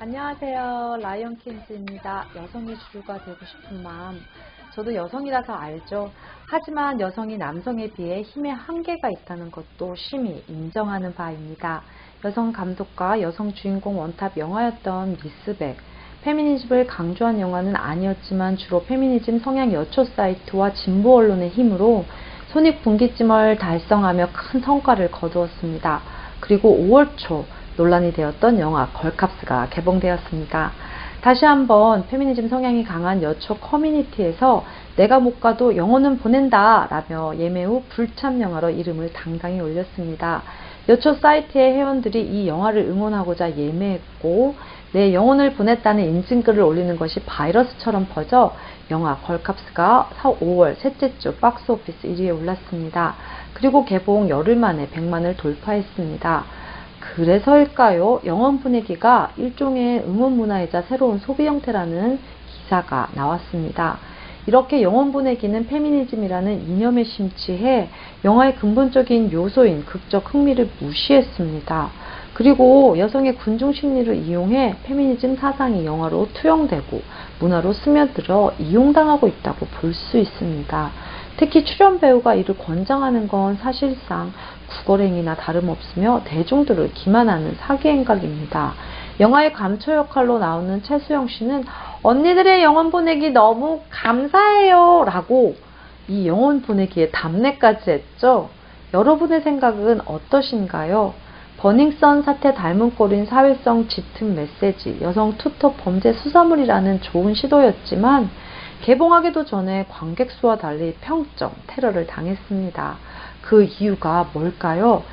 안녕하세요. 라이언킨즈입니다. 여성의 주류가 되고 싶은 마음. 저도 여성이라서 알죠. 하지만 여성이 남성에 비해 힘의 한계가 있다는 것도 심히 인정하는 바입니다. 여성 감독과 여성 주인공 원탑 영화였던 미스백. 페미니즘을 강조한 영화는 아니었지만 주로 페미니즘 성향 여초 사이트와 진보 언론의 힘으로 손익분기점을 달성하며 큰 성과를 거두었습니다. 그리고 5월 초 논란이 되었던 영화 걸캅스가 개봉되었습니다. 다시 한번 페미니즘 성향이 강한 여초 커뮤니티에서 내가 못 가도 영혼은 보낸다 라며 예매 후 불참 영화로 이름을 당당히 올렸습니다. 여초 사이트의 회원들이 이 영화를 응원하고자 예매했고 내 영혼을 보냈다는 인증글을 올리는 것이 바이러스처럼 퍼져 영화 걸캅스가 5월 셋째 주 박스오피스 1위에 올랐습니다. 그리고 개봉 열흘 만에 100만을 돌파했습니다. 그래서일까요? 영혼 보내기가 일종의 응원 문화이자 새로운 소비 형태라는 기사가 나왔습니다. 이렇게 영혼 보내기는 페미니즘이라는 이념에 심취해 영화의 근본적인 요소인 극적 흥미를 무시했습니다. 그리고 여성의 군중 심리를 이용해 페미니즘 사상이 영화로 투영되고 문화로 스며들어 이용당하고 있다고 볼 수 있습니다. 특히 출연 배우가 이를 권장하는 건 사실상 구걸행위나 다름없으며 대중들을 기만하는 사기 행각입니다. 영화의 감초 역할로 나오는 최수영 씨는 언니들의 영혼 보내기 너무 감사해요 라고 이 영혼 보내기에 답례까지 했죠. 여러분의 생각은 어떠신가요? 버닝썬 사태 닮은 꼴인 사회성 짙은 메시지, 여성 투톱 범죄 수사물이라는 좋은 시도였지만 개봉하기도 전에 관객 수와 달리 평점, 테러를 당했습니다. 그 이유가 뭘까요?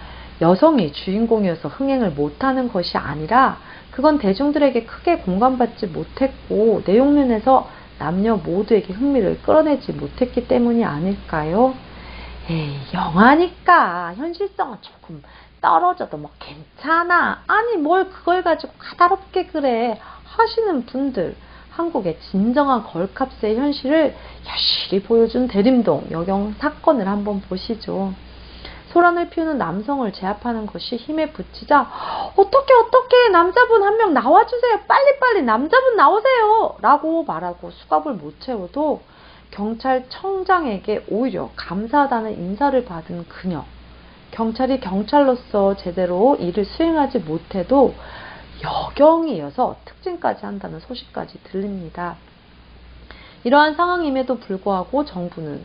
여성이 주인공이어서 흥행을 못하는 것이 아니라 그건 대중들에게 크게 공감받지 못했고 내용면에서 남녀 모두에게 흥미를 끌어내지 못했기 때문이 아닐까요? 에이, 영화니까 현실성은 조금 떨어져도 뭐 괜찮아. 아니 뭘 그걸 가지고 까다롭게 그래 하시는 분들, 한국의 진정한 걸캅스의 현실을 여실히 보여준 대림동 여경 사건을 한번 보시죠. 소란을 피우는 남성을 제압하는 것이 힘에 부치자 어떻게 남자분 한 명 나와주세요. 빨리빨리 남자분 나오세요 라고 말하고 수갑을 못 채워도 경찰청장에게 오히려 감사하다는 인사를 받은 그녀. 경찰이 경찰로서 제대로 일을 수행하지 못해도 여경이어서 특징까지 한다는 소식까지 들립니다. 이러한 상황임에도 불구하고 정부는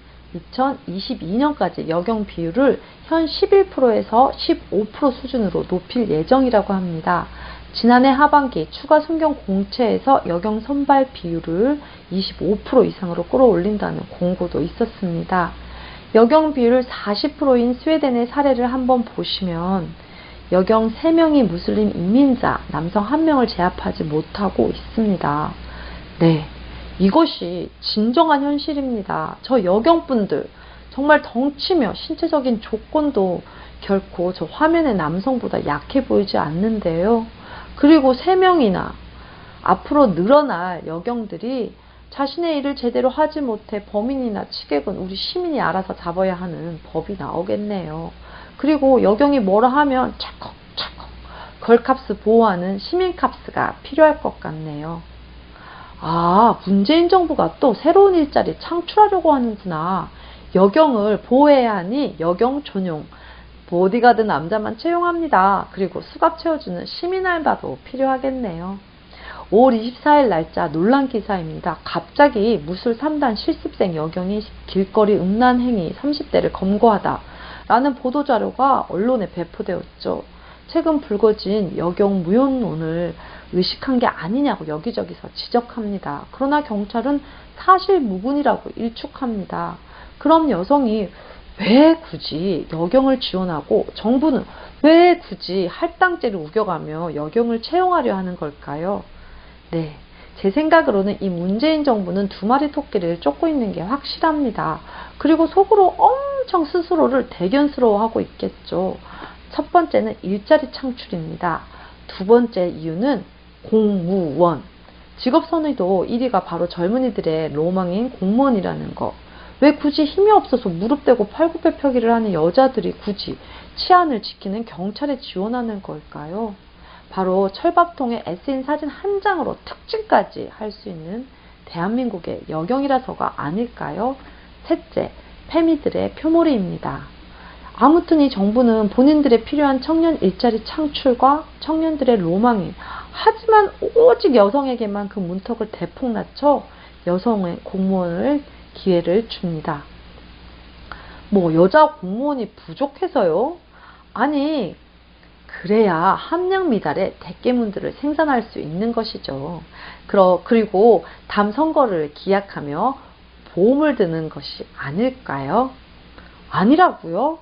2022년까지 여경 비율을 현 11%에서 15% 수준으로 높일 예정이라고 합니다. 지난해 하반기 추가 순경 공채에서 여경 선발 비율을 25% 이상으로 끌어올린다는 공고도 있었습니다. 여경 비율 40%인 스웨덴의 사례를 한번 보시면 여경 3명이 무슬림 이민자, 남성 1명을 제압하지 못하고 있습니다. 네, 이것이 진정한 현실입니다. 저 여경분들 정말 덩치며 신체적인 조건도 결코 저 화면의 남성보다 약해 보이지 않는데요. 그리고 3명이나 앞으로 늘어날 여경들이 자신의 일을 제대로 하지 못해 범인이나 치객은 우리 시민이 알아서 잡아야 하는 법이 나오겠네요. 그리고 여경이 뭐라 하면 차컥차컥 걸캅스 보호하는 시민캅스가 필요할 것 같네요. 아, 문재인 정부가 또 새로운 일자리 창출하려고 하는구나. 여경을 보호해야 하니 여경 전용 보디가드 남자만 채용합니다. 그리고 수갑 채워주는 시민 알바도 필요하겠네요. 5월 24일 날짜 논란 기사입니다. 갑자기 무술 3단 실습생 여경이 길거리 음란 행위 30대를 검거하다 라는 보도자료가 언론에 배포되었죠. 최근 불거진 여경 무용론을 의식한 게 아니냐고 여기저기서 지적합니다. 그러나 경찰은 사실 무근이라고 일축합니다. 그럼 여성이 왜 굳이 여경을 지원하고 정부는 왜 굳이 할당제를 우겨가며 여경을 채용하려 하는 걸까요? 네, 제 생각으로는 이 문재인 정부는 두 마리 토끼를 쫓고 있는 게 확실합니다. 그리고 속으로 엄청 스스로를 대견스러워하고 있겠죠. 첫 번째는 일자리 창출입니다. 두 번째 이유는 공무원. 직업선의도 1위가 바로 젊은이들의 로망인 공무원이라는 거. 왜 굳이 힘이 없어서 무릎 대고 팔굽혀펴기를 하는 여자들이 굳이 치안을 지키는 경찰에 지원하는 걸까요? 바로 철밥통에 에스인 사진 한 장으로 특징까지 할 수 있는 대한민국의 여경이라서가 아닐까요? 셋째, 페미들의 표몰이입니다. 아무튼 이 정부는 본인들의 필요한 청년 일자리 창출과 청년들의 로망이, 하지만 오직 여성에게만 그 문턱을 대폭 낮춰 여성의 공무원을 기회를 줍니다. 뭐 여자 공무원이 부족해서요? 아니, 그래야 함량 미달의 대깨문들을 생산할 수 있는 것이죠. 그리고 다음 선거를 기약하며 보험을 드는 것이 아닐까요? 아니라고요?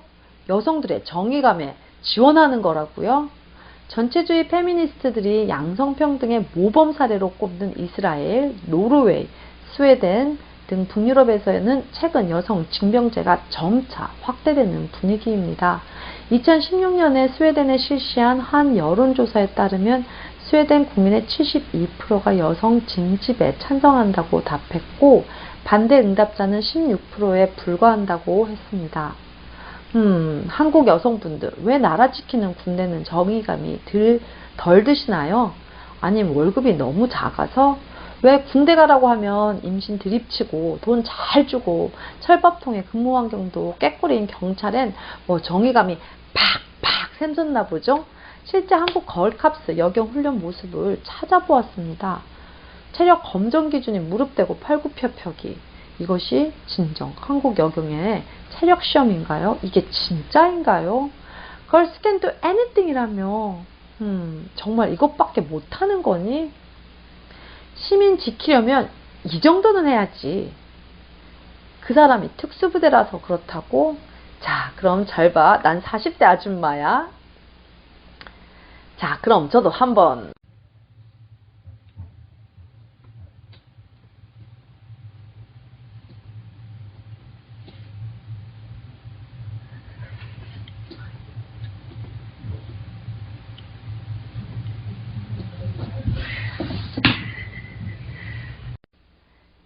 여성들의 정의감에 지원하는 거라고요? 전체주의 페미니스트들이 양성평등의 모범 사례로 꼽는 이스라엘, 노르웨이, 스웨덴 등 북유럽에서는 최근 여성 징병제가 점차 확대되는 분위기입니다. 2016년에 스웨덴에 실시한 한 여론조사에 따르면 스웨덴 국민의 72%가 여성 징집에 찬성한다고 답했고, 반대 응답자는 16%에 불과한다고 했습니다. 한국 여성분들, 왜 나라 지키는 군대는 정의감이 덜 드시나요? 아니면 월급이 너무 작아서? 왜 군대 가라고 하면 임신 드립치고 돈 잘 주고 철밥통에 근무 환경도 깨꼬리인 경찰엔 뭐 정의감이 팍팍 샘솟나 보죠? 실제 한국 걸캅스 여경 훈련 모습을 찾아보았습니다. 체력 검정 기준이 무릎대고 팔굽혀펴기. 이것이 진정 한국 여경의 체력 시험인가요? 이게 진짜인가요? Girls can do anything이라며 정말 이것밖에 못하는 거니? 시민 지키려면 이 정도는 해야지. 그 사람이 특수부대라서 그렇다고? 자, 그럼 잘 봐. 난 40대 아줌마야. 자, 그럼 저도 한번.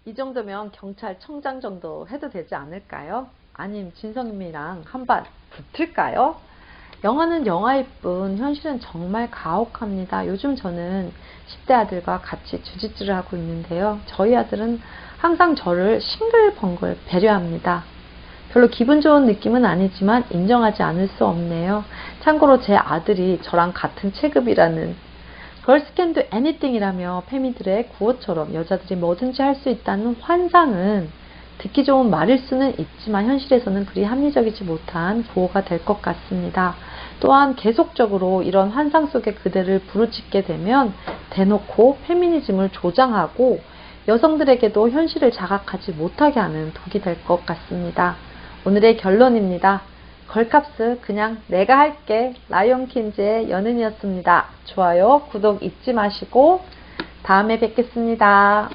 이 정도면 경찰청장 정도 해도 되지 않을까요? 아님 진성님이랑 한판 붙을까요? 영화는 영화일 뿐 현실은 정말 가혹합니다. 요즘 저는 10대 아들과 같이 주짓수를 하고 있는데요. 저희 아들은 항상 저를 싱글벙글 배려합니다. 별로 기분 좋은 느낌은 아니지만 인정하지 않을 수 없네요. 참고로 제 아들이 저랑 같은 체급이라는, Girls can do anything이라며 페미들의 구호처럼 여자들이 뭐든지 할 수 있다는 환상은 듣기 좋은 말일 수는 있지만 현실에서는 그리 합리적이지 못한 구호가 될 것 같습니다. 또한 계속적으로 이런 환상 속의 그대를 부르짖게 되면 대놓고 페미니즘을 조장하고 여성들에게도 현실을 자각하지 못하게 하는 독이 될 것 같습니다. 오늘의 결론입니다. 걸캅스 그냥 내가 할게. 라이온킨즈의 연은이었습니다. 좋아요, 구독 잊지 마시고 다음에 뵙겠습니다.